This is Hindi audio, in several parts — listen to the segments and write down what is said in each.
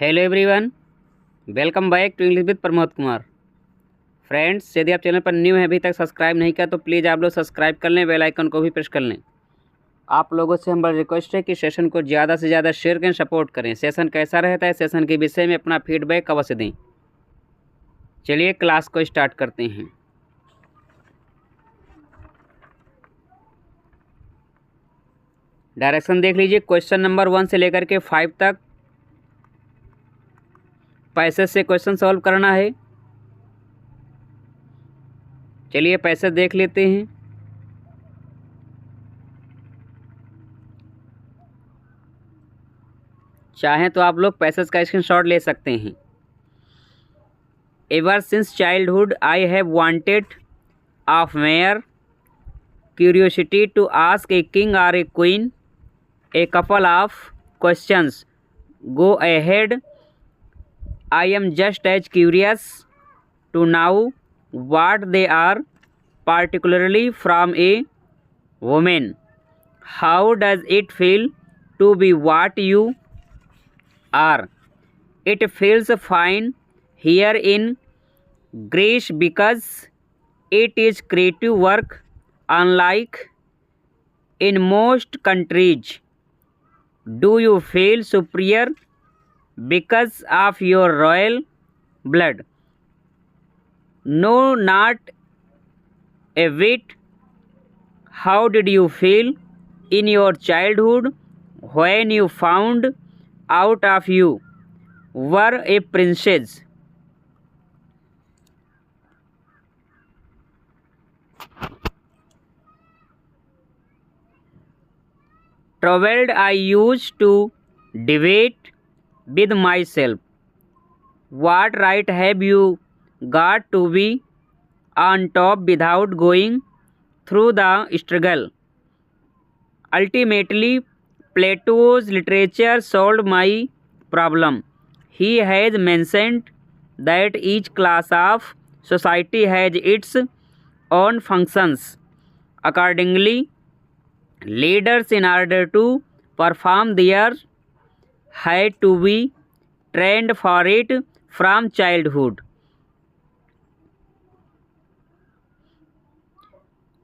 Hello everyone, welcome back to English with Pramod Kumar. Friends, यदि आप चैनल पर न्यू हैं, अभी तक सब्सक्राइब नहीं किया तो प्लीज़ आप लोग सब्सक्राइब कर लें, बेल आइकन को भी प्रेस कर लें। आप लोगों से हम बड़ा रिक्वेस्ट है कि सेशन को ज़्यादा से ज़्यादा शेयर करें, सपोर्ट करें। सेशन कैसा रहता है, सेशन के विषय में अपना फीडबैक अवश्य दें। चलिए क्लास को स्टार्ट करते हैं। डायरेक्शन देख लीजिए। क्वेश्चन नंबर 1 से लेकर के 5 तक पैसेज से क्वेश्चन सॉल्व करना है। चलिए पैसेज देख लेते हैं। चाहें तो आप लोग पैसेज का स्क्रीनशॉट ले सकते हैं। Ever since childhood I have wanted of mere curiosity to ask a king or a queen a couple of questions. Go ahead. I am just as curious to know what they are, particularly from a woman. How does it feel to be what you are? It feels fine here in Greece because it is creative work, unlike in most countries. Do you feel superior because of your royal blood? No, not a bit. How did you feel in your childhood when you found out of you were a princess? Troubled, I used to debate with myself, what right have you got to be on top without going through the struggle? Ultimately, Plato's literature solved my problem. He has mentioned that each class of society has its own functions. Accordingly, leaders, in order to perform theirs, had to be trained for it from childhood.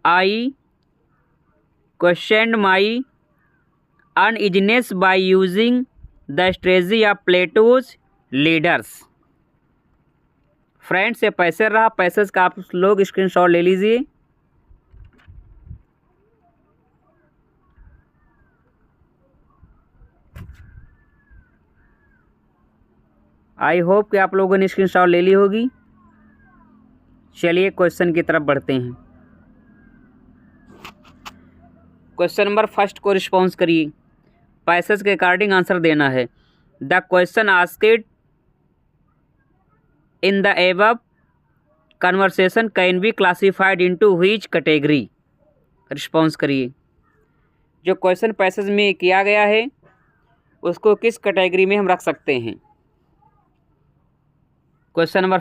I questioned my uneasiness by using the strategy of Plato's leaders. Friends, ये पैसेज रहा। पैसेज का आप लोग स्क्रीनशॉट ले लीजिए। आई होप कि आप लोगों ने स्क्रीनशॉट ले ली होगी। चलिए क्वेश्चन की तरफ बढ़ते हैं। क्वेश्चन नंबर फर्स्ट को रिस्पॉन्स करिए। पैसेज के अकॉर्डिंग आंसर देना है। The question asked in the above conversation can be classified into which category? Response करिए। जो क्वेश्चन पैसेज में किया गया है उसको किस कैटेगरी में हम रख सकते हैं? क्वेश्चन नंबर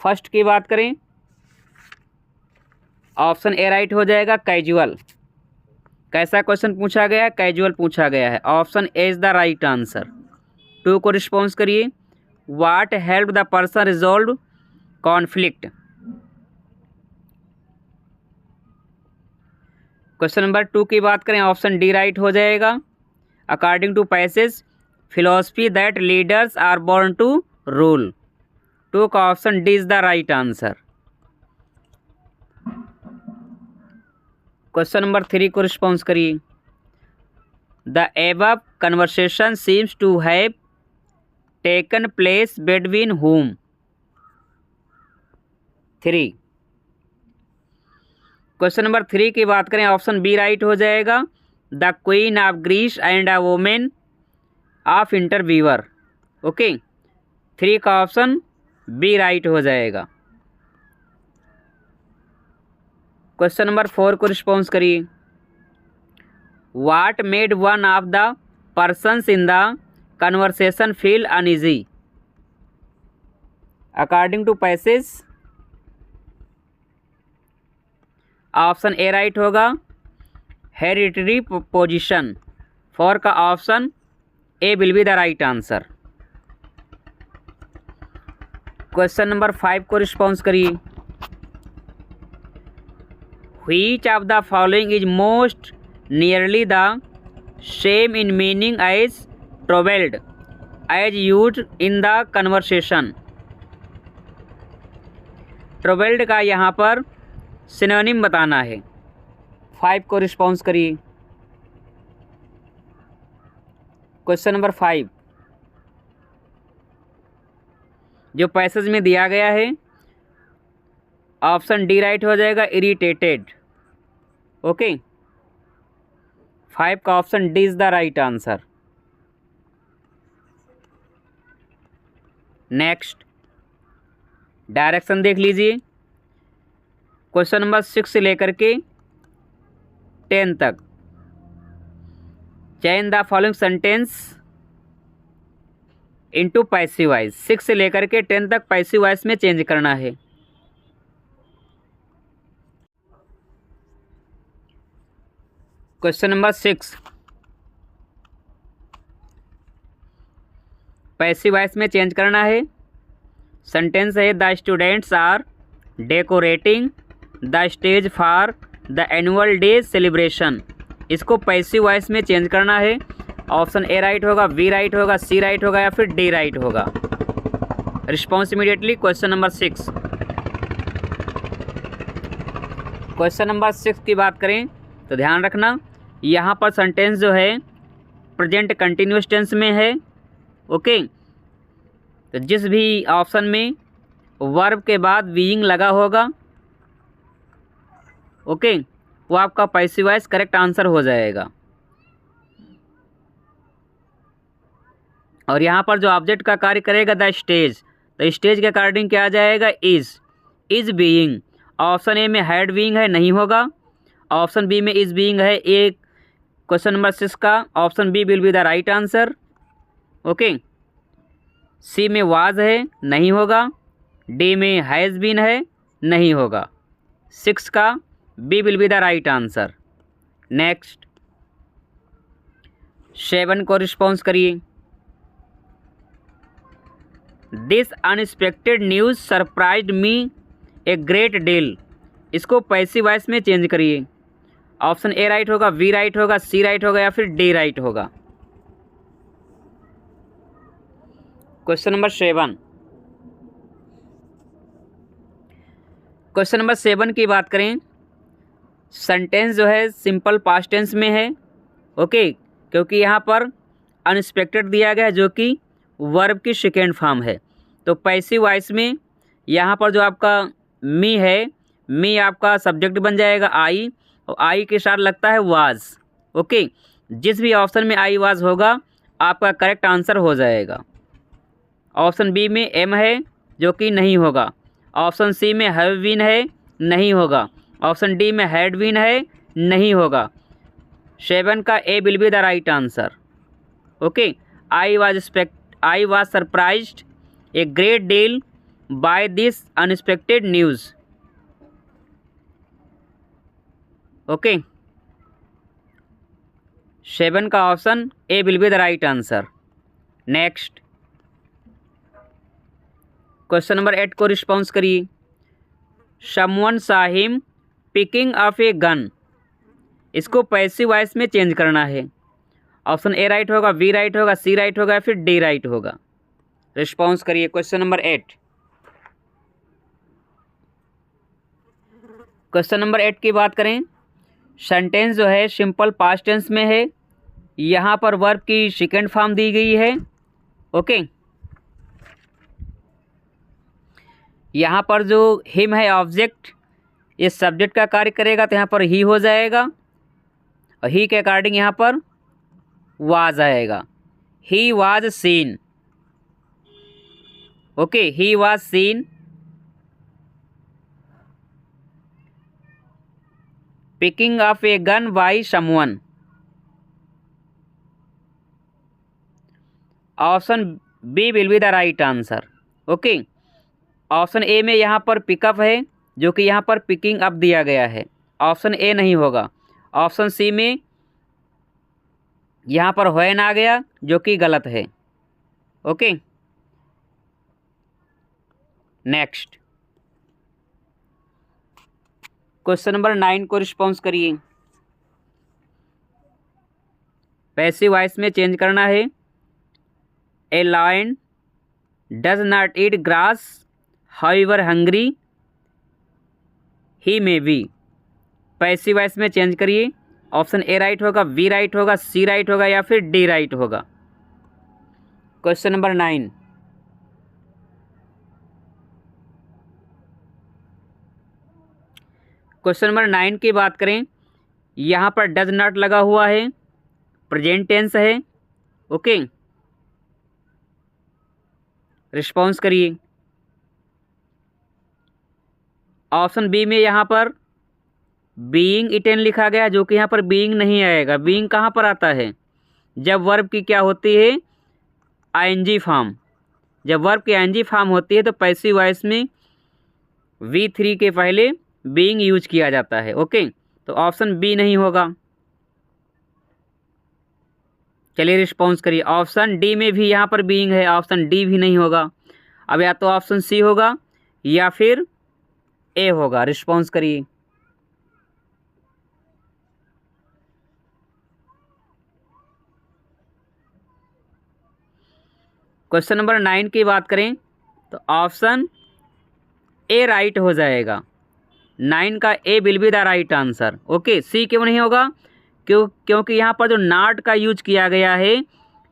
फर्स्ट की बात करें, ऑप्शन ए राइट हो जाएगा, कैजुअल। कैसा क्वेश्चन पूछा गया है? कैजुअल पूछा गया है। Option A is the right answer. 2 को रिस्पॉन्स करिए। What help the person resolve conflict? Question number 2 की बात करें, ऑप्शन डी राइट हो जाएगा। According to passage philosophy that leaders are born to rule. 2 का option D is the right answer. Question number 3 को रिस्पॉन्स करिए। The above conversation seems to have taken place between whom? 3। Question number 3 की बात करें, ऑप्शन बी राइट हो जाएगा। The queen of Greece and a women of interviewer. Okay, 3 का ऑप्शन बी राइट हो जाएगा। क्वेश्चन नंबर 4 को रिस्पॉन्स करिए। What made one of the persons in the conversation feel uneasy? According to passage option A right होगा, हेरिडिटरी पोजीशन। 4 का option A will be the right answer. Question number 5 को रिस्पॉन्स करिए। Which of the following is most nearly the same in meaning as trowelled as used in the conversation. Trowelled का यहाँ पर सिनोनिम बताना है। 5 को रिस्पॉन्स करिए। क्वेश्चन नंबर 5 जो पैसेज में दिया गया है, ऑप्शन डी राइट हो जाएगा, इरिटेटेड। ओके, 5 का option D is the right answer. Next direction देख लीजिए। क्वेश्चन नंबर 6 से लेकर के 10 तक। Change the following sentence into passive voice. 6 से लेकर के 10 तक पैसिव वॉइस में चेंज करना है। क्वेश्चन नंबर 6 पैसिव वॉइस में चेंज करना है। सेंटेंस है the students are decorating the stage for the annual day celebration. इसको पैसिव वॉइस में चेंज करना है। ऑप्शन ए राइट होगा, बी राइट होगा, सी राइट होगा या फिर डी राइट होगा। Response immediately. Question number 6। Question number 6 की बात करें तो ध्यान रखना, यहाँ पर सेंटेंस जो है प्रेजेंट कंटिन्यूअस टेंस में है। ओके, तो जिस भी ऑप्शन में वर्ब के बाद बीइंग लगा होगा, ओके, वो आपका पैसिव वॉइस करेक्ट आंसर हो जाएगा। और यहाँ पर जो ऑब्जेक्ट का कार्य करेगा द स्टेज, तो स्टेज के अकॉर्डिंग क्या आ जाएगा, इज बीइंग। ऑप्शन ए में हैड बीइंग है, नहीं होगा। ऑप्शन बी में इज बीइंग है। ए क्वेश्चन नंबर 6 का option B will be the right answer. Okay, C में वाज है, नहीं होगा। डी में हैज़ बीन है, नहीं होगा। 6 का B will be the right answer. Next 7 को रिस्पॉन्स करिए। This unexpected news surprised me a great deal. इसको पैसिव वॉइस में चेंज करिए। ऑप्शन ए राइट होगा, बी राइट होगा, सी राइट होगा या फिर डी राइट होगा। Question number 7। क्वेश्चन नंबर 7 की बात करें, सेंटेंस जो है सिंपल पास्ट टेंस में है। ओके, क्योंकि यहाँ पर अनएक्सपेक्टेड दिया गया है जो कि वर्ब की सेकेंड फॉर्म है। तो पैसिव वॉइस में यहाँ पर जो आपका मी है, मी आपका सब्जेक्ट बन जाएगा आई, और आई के साथ लगता है वाज। ओके, जिस भी ऑप्शन में आई वाज होगा आपका करेक्ट आंसर हो जाएगा। ऑप्शन बी में एम है जो कि नहीं होगा। ऑप्शन सी में हैव बीन है, नहीं होगा। ऑप्शन डी में हैड बीन है, नहीं होगा। 7 का A will be the right answer. Okay, I was surprised a great deal by this unexpected news. Okay, 7 का option A will be the right answer. Next question number 8 को रिस्पॉन्स करिए। Someone saw him picking up a gun. इसको पैसिव वॉइस में चेंज करना है। ऑप्शन ए राइट होगा, बी राइट होगा, सी राइट होगा या फिर डी राइट होगा। रिस्पॉन्स करिए। Question number 8। क्वेश्चन नंबर 8 की बात करें, सेंटेंस जो है सिंपल पास्ट टेंस में है। यहाँ पर वर्ब की सेकेंड फॉर्म दी गई है। ओके, यहाँ पर जो हिम है ऑब्जेक्ट, ये सब्जेक्ट का कार्य करेगा तो यहाँ पर ही हो जाएगा, और ही के अकॉर्डिंग यहाँ पर वाज आएगा। He was seen. Okay, he was seen picking up a gun by someone. Option B will be the right answer. Okay, option A में यहाँ पर पिकअप है जो कि यहाँ पर पिकिंग अप दिया गया है। ऑप्शन ए नहीं होगा। ऑप्शन सी में यहाँ पर व्हेन आ गया जो कि गलत है। ओके, नेक्स्ट क्वेश्चन नंबर 9 को रिस्पॉन्स करिए। पैसिव वॉइस में चेंज करना है। A lion does not eat grass however hungry he may be. Passive voice में चेंज करिए। ऑप्शन ए राइट होगा, बी राइट होगा, सी राइट होगा या फिर डी राइट होगा। क्वेश्चन नंबर 9, क्वेश्चन नंबर 9 की बात करें, यहाँ पर डज नॉट लगा हुआ है, प्रेजेंट टेंस है। ओके, रिस्पॉन्स करिए। ऑप्शन बी में यहाँ पर बीइंग इटेन लिखा गया, जो कि यहाँ पर बीइंग नहीं आएगा। बीइंग कहाँ पर आता है? जब वर्ब की क्या होती है? ING form. जब वर्ब की आईएनजी फॉर्म होती है तो पैसिव वॉइस में V3 के पहले बीइंग यूज किया जाता है। ओके, तो ऑप्शन बी नहीं होगा। चलिए रिस्पॉन्स करिए। ऑप्शन डी में भी यहाँ पर बीइंग है, ऑप्शन डी भी नहीं होगा। अब या तो ऑप्शन सी होगा या फिर ए होगा। रिस्पॉन्स करिए। क्वेश्चन नंबर 9 की बात करें तो ऑप्शन ए राइट हो जाएगा। 9 का A will be the right answer. Okay, C क्यों नहीं होगा? क्योंकि यहाँ पर जो नॉट का यूज किया गया है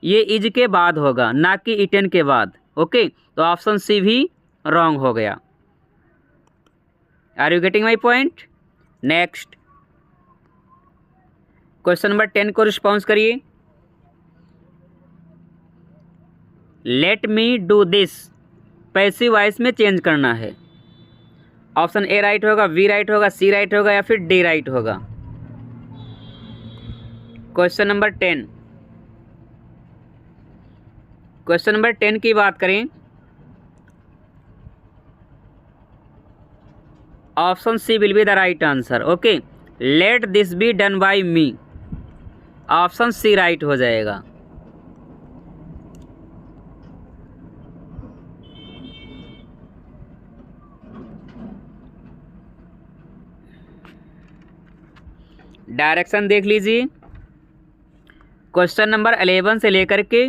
ये इज के बाद होगा, ना कि इटन के बाद। ओके, तो ऑप्शन सी भी रॉन्ग हो गया। Are you getting my point? Next question number 10 को रिस्पॉन्स करिए। Let me do this passive voice में चेंज करना है। ऑप्शन ए राइट होगा, बी राइट होगा, सी राइट होगा या फिर डी राइट होगा। क्वेश्चन नंबर 10, क्वेश्चन नंबर 10 की बात करें, option C will be the right answer. Okay, let this be done by me, option C right हो जाएगा। डायरेक्शन देख लीजिए। क्वेश्चन नंबर 11 से लेकर के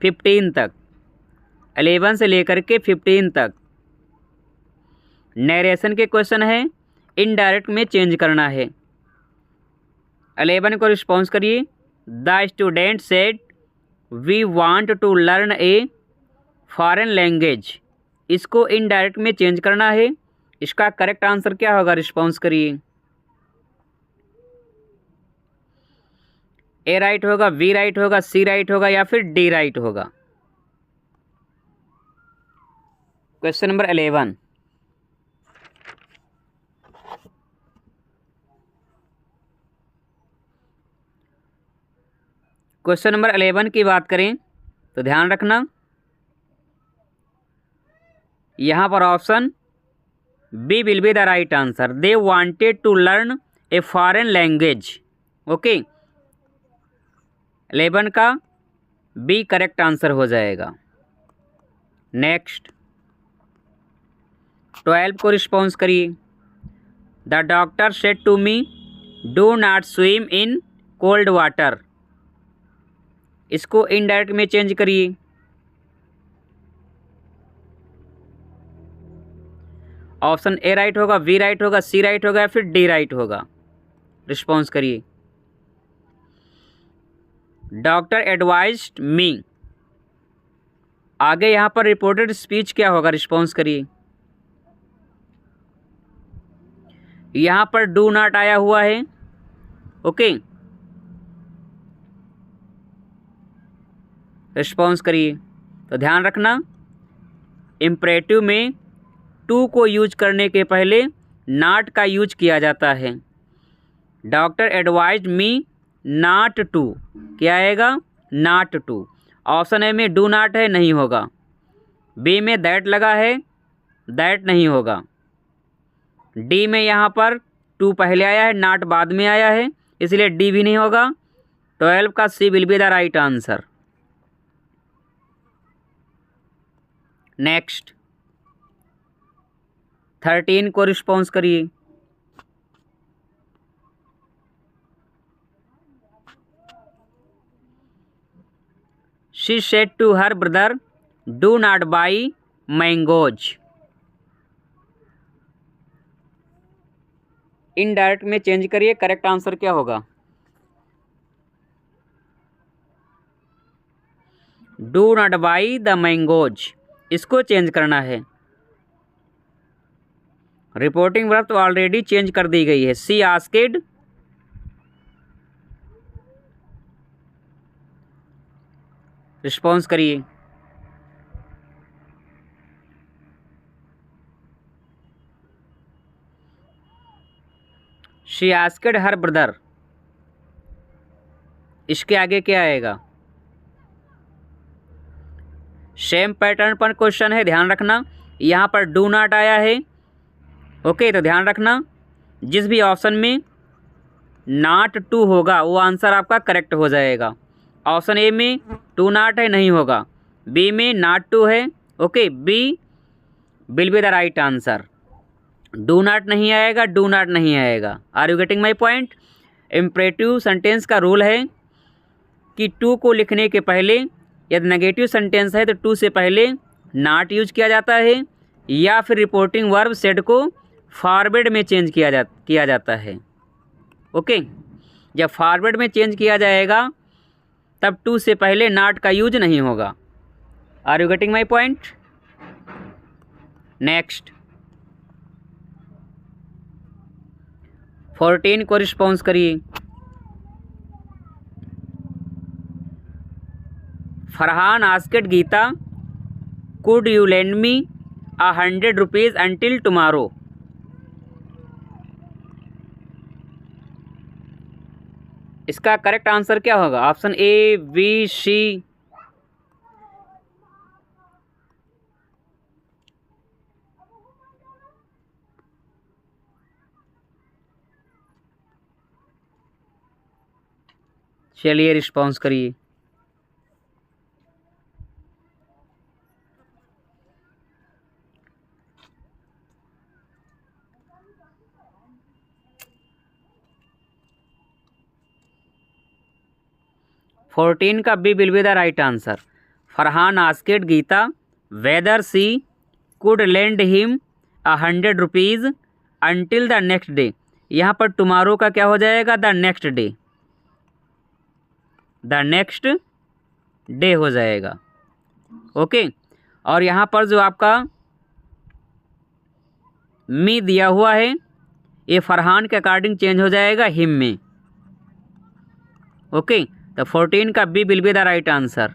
15 तक, 11 से लेकर के 15 तक नरेशन के क्वेश्चन है, इनडायरेक्ट में चेंज करना है। 11 को रिस्पॉन्स करिए। The student said we want to learn a foreign language, इसको इनडायरेक्ट में चेंज करना है। इसका करेक्ट आंसर क्या होगा? रिस्पॉन्स करिए। ए राइट होगा, बी राइट होगा, सी राइट होगा या फिर डी राइट होगा। क्वेश्चन नंबर 11, क्वेश्चन नंबर 11 की बात करें तो ध्यान रखना, यहाँ पर option B will be the right answer. They wanted to learn a foreign language. Okay, 11 का बी करेक्ट आंसर हो जाएगा। नेक्स्ट 12 को रिस्पॉन्स करिए। The doctor said to me do not swim in cold water, इसको इनडायरेक्ट में चेंज करिए। ऑप्शन ए राइट होगा, बी राइट होगा, सी राइट होगा या फिर डी राइट होगा। रिस्पॉन्स करिए। डॉक्टर एडवाइज्ड मी, आगे यहाँ पर रिपोर्टेड स्पीच क्या होगा? रिस्पॉन्स करिए। यहाँ पर डू नॉट आया हुआ है। ओके, रिस्पॉन्स करिए। तो ध्यान रखना, इम्परेटिव में टू को यूज करने के पहले नॉट का यूज किया जाता है। Doctor advised me not to, क्या आएगा? Not to. ऑप्शन ए में डू नॉट है, नहीं होगा। बी में दैट लगा है, दैट नहीं होगा। डी में यहाँ पर टू पहले आया है, नॉट बाद में आया है, इसलिए डी भी नहीं होगा। 12 का C will be the right answer. Next 13 को रिस्पॉन्स करिए। She said to her brother do not buy mangoes. Indirect में चेंज करिए, करेक्ट आंसर क्या होगा? Do not buy the mangoes, इसको चेंज करना है। रिपोर्टिंग वर्ब तो ऑलरेडी चेंज कर दी गई है। सी आस्क्ड रिस्पॉन्स करिए। शी आस्क्ड हर ब्रदर, इसके आगे क्या आएगा? सेम पैटर्न पर क्वेश्चन है, ध्यान रखना। यहाँ पर डू नॉट आया है, ओके, तो ध्यान रखना जिस भी ऑप्शन में नॉट टू होगा वो आंसर आपका करेक्ट हो जाएगा। ऑप्शन ए में टू नॉट है, नहीं होगा। बी में नॉट टू है, okay, B will be the right answer. Do not नहीं आएगा, डू नॉट नहीं आएगा। Are you getting my point? Imperative sentence का रूल है कि टू को लिखने के पहले, यदि नेगेटिव सेंटेंस है तो टू से पहले नॉट यूज किया जाता है, या फिर रिपोर्टिंग वर्ब सेड को फॉरवर्ड में चेंज किया जाता है। ओके, जब फॉरवर्ड में चेंज किया जाएगा तब टू से पहले नॉट का यूज नहीं होगा। Are you getting my point? Next 14 को रिस्पॉन्स करिए। Farhan asked Geeta could you lend me 100 rupees until tomorrow. इसका करेक्ट आंसर क्या होगा? Option A, B, C. चलिए रिस्पॉन्स करिए। फोर्टीन का B will be the right answer. Farhan asked Geeta whether she could lend him 100 rupees until the next day. यहाँ पर टुमारो का क्या हो जाएगा? The next day, the next day हो जाएगा। ओके, और यहाँ पर जो आपका मी दिया हुआ है ये फरहान के अकॉर्डिंग चेंज हो जाएगा हिम में। ओके, तो 14 का B will be the right answer.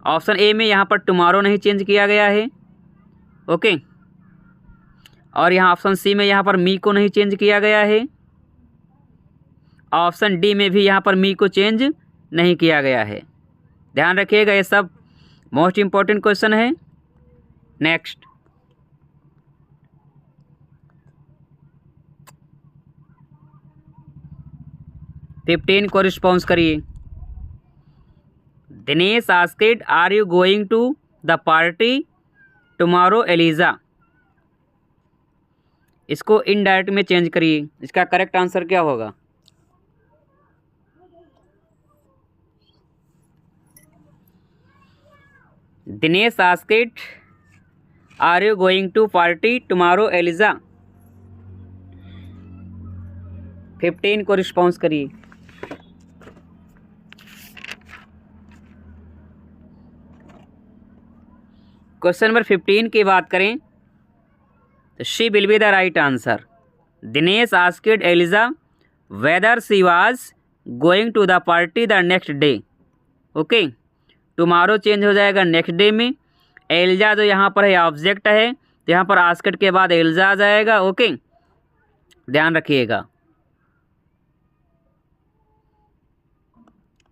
Option A में यहाँ पर टुमारो नहीं चेंज किया गया है, ओके, और यहाँ ऑप्शन सी में यहाँ पर मी को नहीं चेंज किया गया है। ऑप्शन डी में भी यहाँ पर मी को चेंज नहीं किया गया है। ध्यान रखिएगा, ये सब मोस्ट इम्पॉर्टेंट क्वेश्चन है। नेक्स्ट 15 को रिस्पॉन्स करिए। Dinesh asked are you going to the party tomorrow Eliza. इसको इनडायरेक्ट में चेंज करिए, इसका करेक्ट आंसर क्या होगा? Dinesh asked are you going to party tomorrow Eliza. 15 को रिस्पॉन्स करिए। क्वेश्चन नंबर 15 की बात करें तो C will be the right answer. Dinesh asked Eliza whether she was going to the party the next day. Okay, tomorrow change हो जाएगा नेक्स्ट डे में। एलिजा जो यहाँ पर है ऑब्जेक्ट है, तो यहाँ पर आस्क्ड के बाद एलिजा आ जाएगा। ओके, ध्यान रखिएगा।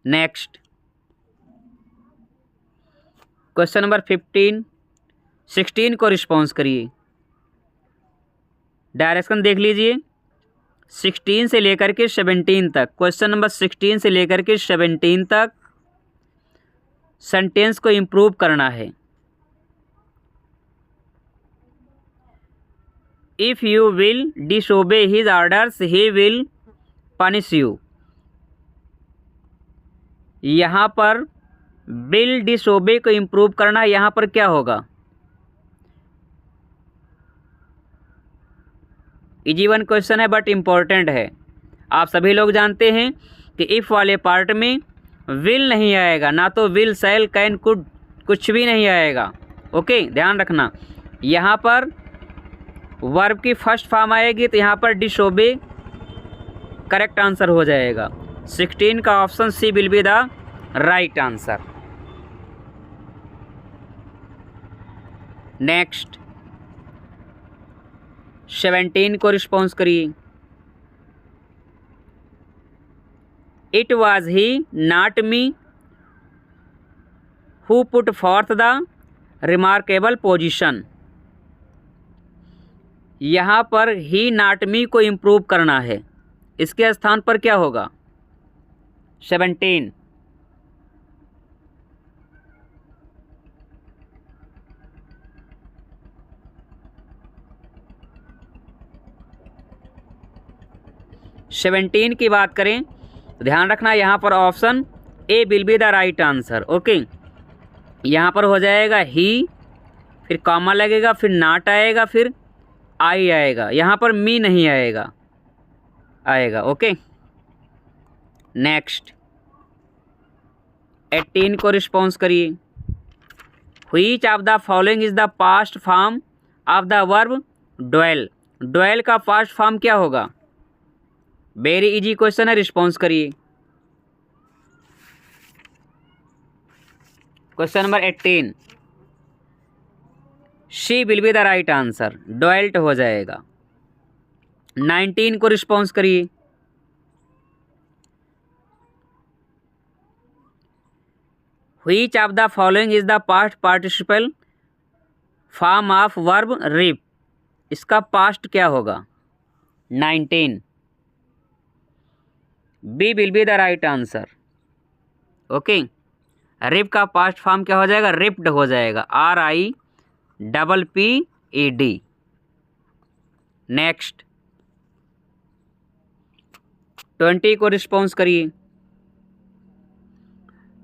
नेक्स्ट क्वेश्चन नंबर 16 को रिस्पॉन्स करिए। डायरेक्शन देख लीजिए। 16 से लेकर के 17 तक, क्वेश्चन नंबर 16 से लेकर के 17 तक सेंटेंस को इम्प्रूव करना है। If you will disobey his orders he will punish you. यहाँ पर विल डिसोबे को इम्प्रूव करना, यहाँ पर क्या होगा? इजी वन क्वेश्चन है बट इम्पोर्टेंट है। आप सभी लोग जानते हैं कि इफ़ वाले पार्ट में विल नहीं आएगा, ना तो विल, शैल, कैन, कुड, कुछ भी नहीं आएगा। ओके, ध्यान रखना। यहाँ पर वर्ब की फर्स्ट फॉर्म आएगी तो यहाँ पर डिसोबे करेक्ट आंसर हो जाएगा। 16 का option C will be the right answer. Next 17 को रिस्पॉन्स करिए। It was he not me who put forth the remarkable position. यहाँ पर ही नॉट मी को इम्प्रूव करना है, इसके स्थान पर क्या होगा? 17। सेवेंटीन की बात करें तो ध्यान रखना यहाँ पर option A will be the right answer. Okay, यहाँ पर हो जाएगा ही, फिर कॉमा लगेगा, फिर नॉट आएगा, फिर आई आएगा, यहाँ पर मी नहीं आएगा। ओके, नेक्स्ट 18 को रिस्पॉन्स करिए। Which of the following is the past form of the verb dwell. Dwell का पास्ट फॉर्म क्या होगा? वेरी इजी क्वेश्चन है, रिस्पॉन्स करिए। Question number 18, C will be the right answer, dwelt हो जाएगा। 19 को रिस्पॉन्स करिए। Which of the following is the past participle form of verb reap. इसका पास्ट क्या होगा? 19, B will be the right answer. Okay, reap का पास्ट फॉर्म क्या हो जाएगा? रिप्ड हो जाएगा, RIPPED। नेक्स्ट 20 को रिस्पॉन्स करिए।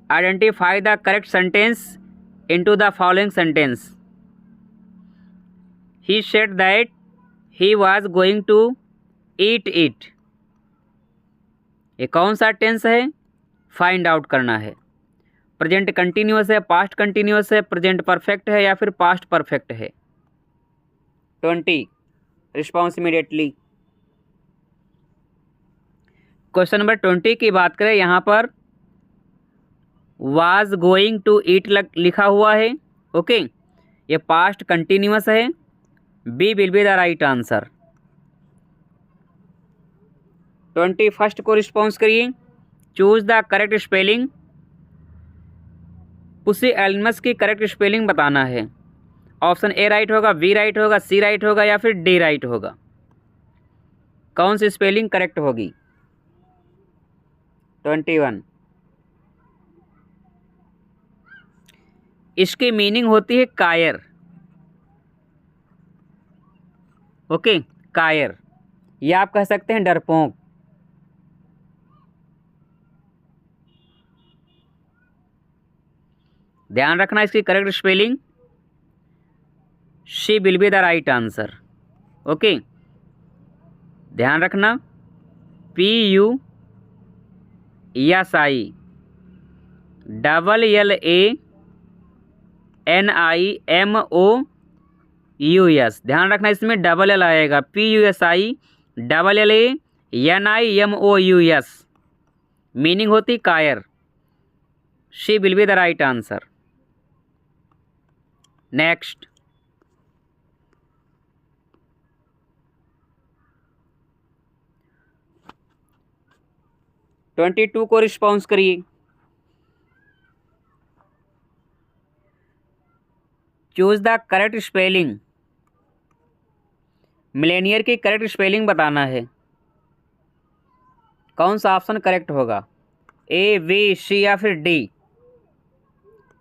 Identify the correct sentence into the following sentence. He said that he was going to eat it. ये कौन सा टेंस है? फाइंड आउट करना है। प्रेजेंट कंटिन्यूअस है, पास्ट कंटिन्यूअस है, प्रेजेंट परफेक्ट है या फिर पास्ट परफेक्ट है? 20 रिस्पॉन्स इमीडिएटली। क्वेश्चन नंबर 20 की बात करें, यहाँ पर वाज गोइंग टू ईट लिखा हुआ है। ओके, ये पास्ट कंटिन्यूअस है, B will be the right answer. 21 को रिस्पॉन्स करिए। Choose the correct spelling. Pusillanimous की करेक्ट स्पेलिंग बताना है। ऑप्शन ए राइट होगा, बी राइट होगा, सी राइट होगा या फिर डी राइट होगा? कौन सी स्पेलिंग करेक्ट होगी? 21। इसकी मीनिंग होती है कायर। ओके, कायर, या आप कह सकते हैं डरपोक। ध्यान रखना इसकी correct spelling, she will be the right answer. Okay, ध्यान रखना, PUSILANIMOUS। ध्यान रखना इसमें डबल एल आएगा, PUSILANIMOUS। मीनिंग होती कायर, she will be the right answer. Next 22 को रिस्पॉन्स करिए। Choose the correct spelling. Millionaire की करेक्ट स्पेलिंग बताना है। कौन सा ऑप्शन करेक्ट होगा, ए, बी, सी या फिर डी?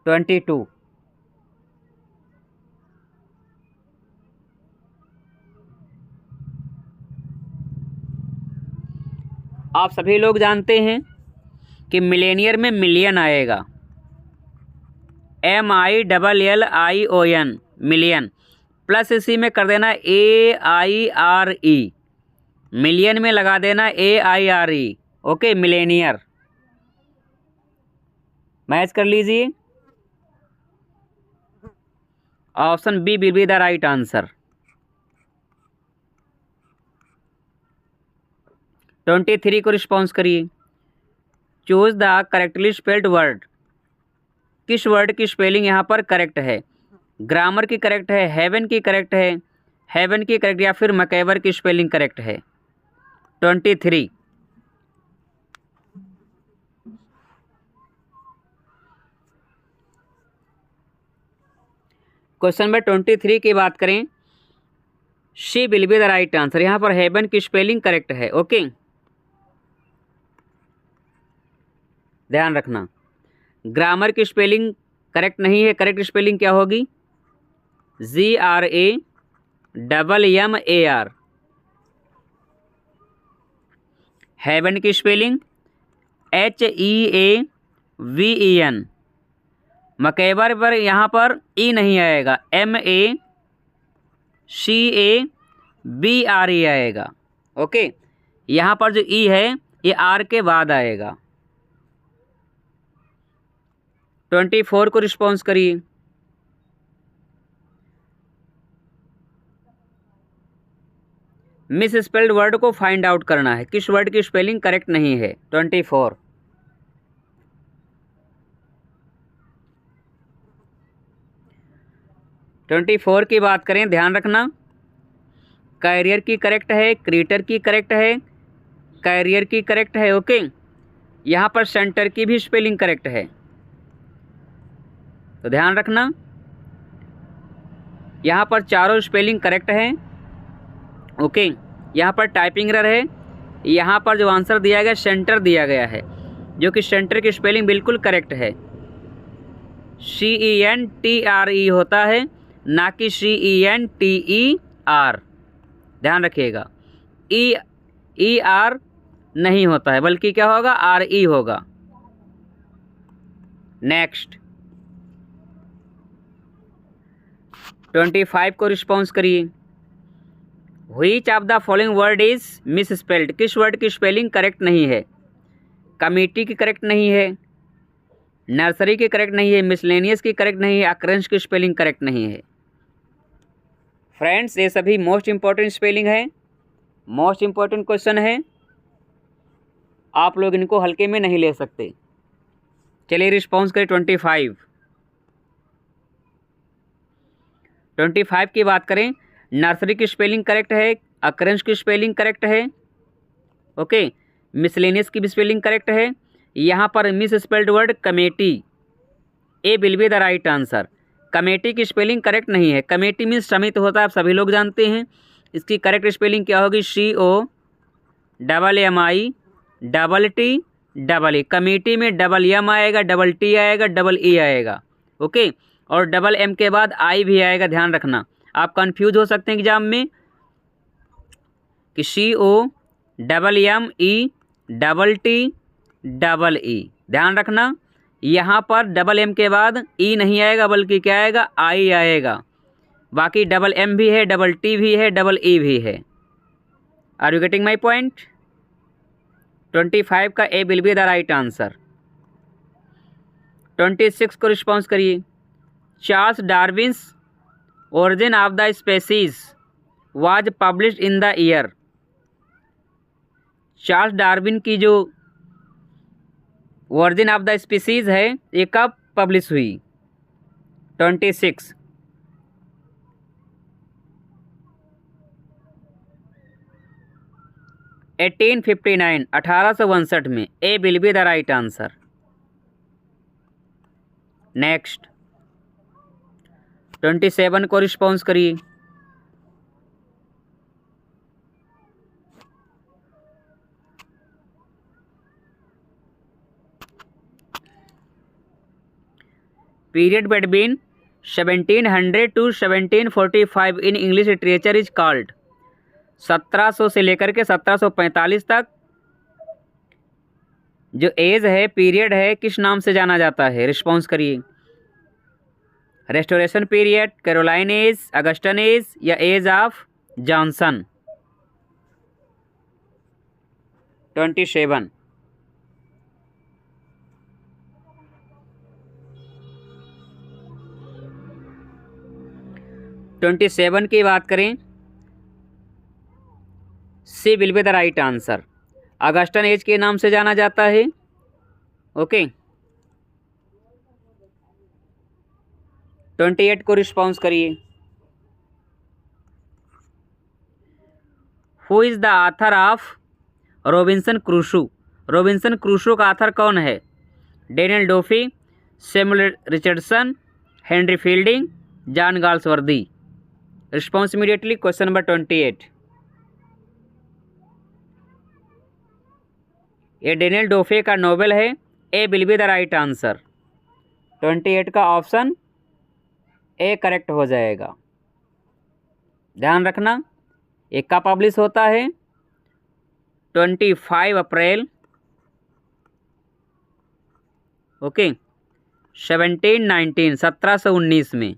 22। आप सभी लोग जानते हैं कि मिलेनियर में मिलियन आएगा, MILLION, मिलियन, प्लस इसी में कर देना AIRE, मिलियन में लगा देना AIRE। Okay, Millionaire. मैच कर लीजिए, option B will be the right answer. 23 को रिस्पॉन्स करिए। Choose the correctly spelled word, किस वर्ड की स्पेलिंग यहाँ पर करेक्ट है? ग्रामर की करेक्ट है, हेवन की करेक्ट है, हेवन की करेक्ट, या फिर मकैवर की स्पेलिंग करेक्ट है? 23। क्वेश्चन नंबर 23 की बात करें, she will be the right answer. यहाँ पर हेवन की स्पेलिंग करेक्ट है। ओके, ध्यान रखना, ग्रामर की स्पेलिंग करेक्ट नहीं है। करेक्ट स्पेलिंग क्या होगी? GRAMMAR। हेवन की स्पेलिंग HEAVEN। मकैबर पर यहाँ पर ई नहीं आएगा, MACABRE आएगा। ओके, यहाँ पर जो ई है ये आर के बाद आएगा। 24 को रिस्पॉन्स करिए। मिस स्पेल्ड वर्ड को फाइंड आउट करना है, किस वर्ड की स्पेलिंग करेक्ट नहीं है? 24। की बात करें, ध्यान रखना, कैरियर की करेक्ट है, क्रीटर की करेक्ट है, कैरियर की करेक्ट है। ओके, यहाँ पर सेंटर की भी स्पेलिंग करेक्ट है, तो ध्यान रखना, यहाँ पर चारों स्पेलिंग करेक्ट है। ओके, यहाँ पर टाइपिंग एरर है, यहाँ पर जो आंसर दिया गया सेंटर दिया गया है, जो कि सेंटर की स्पेलिंग बिल्कुल करेक्ट है। CENTRE होता है, ना कि CENTER। ध्यान रखिएगा, ER नहीं होता है, बल्कि क्या होगा? RE होगा। नेक्स्ट 25 को रिस्पॉन्स करिए। Which of the following word is miss spelled, किस वर्ड की स्पेलिंग करेक्ट नहीं है? कमिटी की करेक्ट नहीं है, नर्सरी की करेक्ट नहीं है, मिसलेनियस की करेक्ट नहीं है, अक्रेंस की स्पेलिंग करेक्ट नहीं है। फ्रेंड्स, ये सभी मोस्ट इंपॉर्टेंट स्पेलिंग है, मोस्ट इंपॉर्टेंट क्वेश्चन है, आप लोग इनको हल्के में नहीं ले सकते। चलिए रिस्पॉन्स करें। 25 की बात करें, नर्सरी की स्पेलिंग करेक्ट है, अक्रेंस की स्पेलिंग करेक्ट है। ओके, मिसलेनियस की भी स्पेलिंग करेक्ट है। यहाँ पर miss spelled word committee, A will be the right answer. Committee की स्पेलिंग करेक्ट नहीं है, कमेटी मीन्स समिति होता है, आप सभी लोग जानते हैं। इसकी करेक्ट स्पेलिंग क्या होगी? COMMITTE। कमेटी में डबल एम आएगा, डबल टी आएगा, डबल ई आएगा। ओके, और डबल एम के बाद आई भी आएगा। ध्यान रखना, आप कंफ्यूज हो सकते हैं एग्जाम में कि COMMETTE। ध्यान रखना, यहाँ पर डबल एम के बाद ई नहीं आएगा, बल्कि क्या आएगा? आई आएगा। बाकी डबल एम भी है, डबल टी भी है, डबल ई भी है। Are you getting my point? 25 का A will be the right answer. 26 को रिस्पॉन्स करिए। Charles Darwin's origin of the species was published in the year. Charles Darwin की जो ओरिजिन ऑफ द स्पीसीज है, ये कब पब्लिश हुई? 26। एटीन 1859 में। A will be the right answer. Next 27 को रिस्पॉन्स करिए। Period between 1700 to 1745 in English literature is called. 1700 से लेकर के 1745 तक जो एज है, पीरियड है, किस नाम से जाना जाता है? रिस्पॉन्स करिए। Restoration period, Caroline age, Augustan age या एज ऑफ जॉनसन। 27। की बात करें, C will be the right answer. Augustan age के नाम से जाना जाता है। ओके, 28 को रिस्पॉन्स करिए। Who is the author of Robinson Crusoe? Robinson Crusoe का ऑथर कौन है? Daniel Defoe, Samuel Richardson, Henry Fielding, John Galsworthy. Response immediately. Question number 28। ये डेनियल डोफे का नोवेल है। A will be the right answer. 28 का ऑप्शन ए करेक्ट हो जाएगा। ध्यान रखना, एक का पब्लिश होता है 25 अप्रैल 1719 में।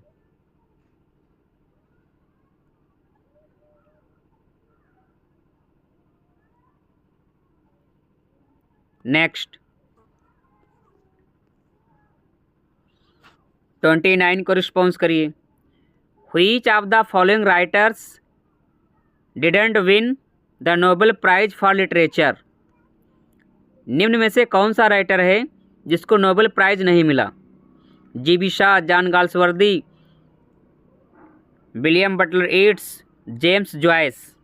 नेक्स्ट 29 को रिस्पॉन्स करिए। Which of the following writers didn't win the Nobel prize for literature? निम्न में से कौन सा राइटर है जिसको नोबेल प्राइज नहीं मिला? G B Shaw, John Galsworthy, William Butler Yeats, James Joyce.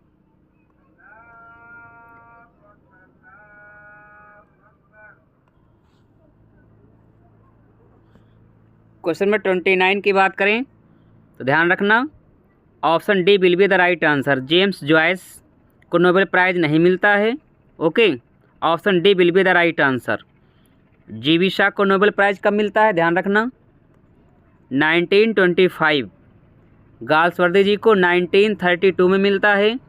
Question में 29 की बात करें तो ध्यान रखना, option D will be the right answer. James Joyce को नोबेल प्राइज नहीं मिलता है। Okay, option D will be the right answer. G B Shaw को नोबेल प्राइज कब मिलता है? ध्यान रखना, 1925। गाल्सवर्दी जी को 1932 में मिलता है।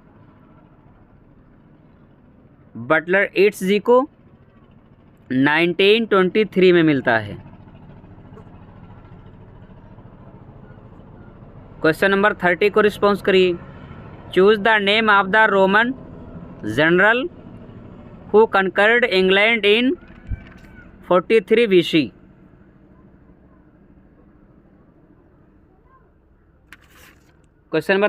बटलर ईट्स जी को 1923 में मिलता है। क्वेश्चन नंबर 30 को रिस्पॉन्स करिए। Choose the name of the Roman general who conquered England in 43 BC। Question number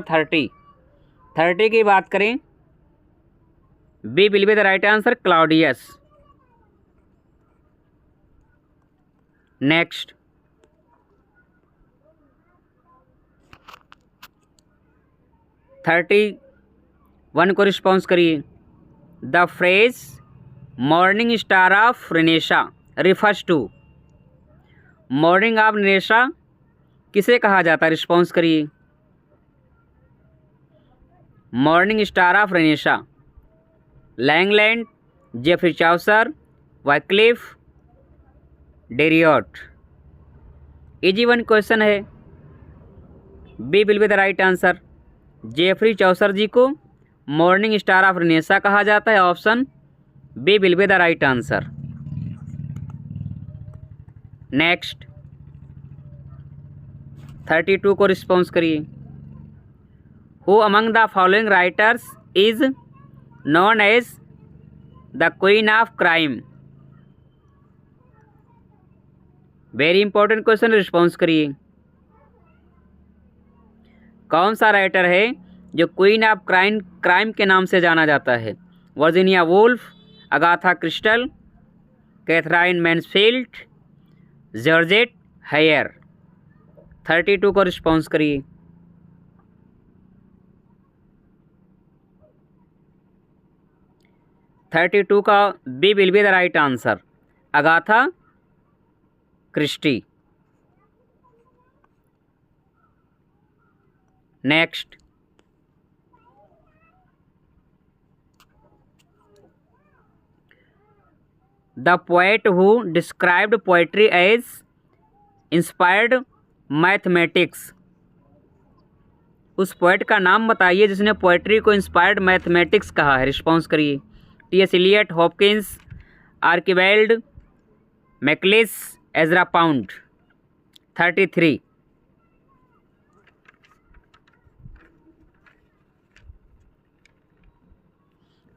30 की बात करें, B will be the right answer, Claudius. Next 31 को रिस्पॉन्स करिए। The phrase morning star of Renaissance refers to. Morning of Renaissance किसे कहा जाता है? रिस्पॉन्स करिए। Morning star of Renaissance, Langland, Geoffrey Chaucer, Wycliffe, Deriot. Easy one question है, B will be the right answer. Geoffrey Chaucer ji को मॉर्निंग स्टार ऑफ रेनेसा कहा जाता है। Option B will be the right answer. Next 32 को रिस्पॉन्स करिए। Who among the following writers is known as the queen of crime? Very important question, response करिए। कौन सा राइटर है जो क्वीन ऑफ क्राइम के नाम से जाना जाता है? Virginia Woolf, Agatha Christie, Katherine Mansfield, Georgette Heyer. 32 को रिस्पॉन्स करिए। का B will be the right answer, Agatha Christie. Next the poet who described poetry as inspired mathematics. उस पोएट का नाम बताइए जिसने पोएट्री को इंस्पायर्ड मैथमेटिक्स कहा है। रिस्पॉन्स करिए। T S. Eliot, Hopkins, Archibald, MacLeish, Ezra Pound. 33।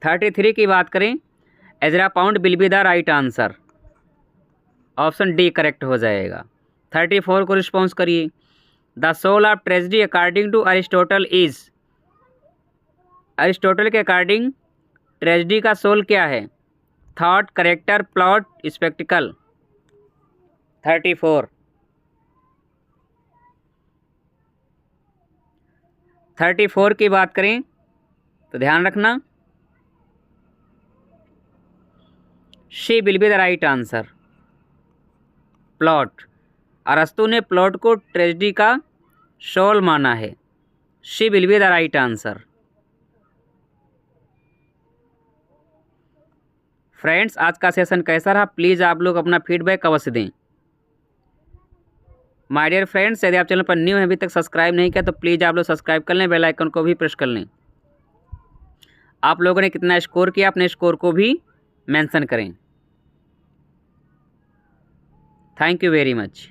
33 की बात करें, Ezra Pound will be the right answer. Option D correct हो जाएगा। 34 को रिस्पॉन्स करिए। The soul of tragedy according to Aristotle is. Aristotle के अकॉर्डिंग ट्रेजेडी का सोल क्या है? Thought, character, plot, spectacled. 34। 34 की बात करें तो ध्यान रखना, she will be the right answer. Plot. अरस्तु ने प्लॉट को ट्रेजेडी का सोल माना है। She will be the right answer. Friends, आज का सेशन कैसा रहा प्लीज़ आप लोग अपना फीडबैक अवश्य दें। माय डियर फ्रेंड्स, यदि आप चैनल पर न्यू हैं, अभी तक सब्सक्राइब नहीं किया तो प्लीज़ आप लोग सब्सक्राइब कर लें, बेल आइकन को भी प्रेस कर लें। आप लोगों ने कितना स्कोर किया अपने स्कोर को भी मेंशन करें। Thank you very much.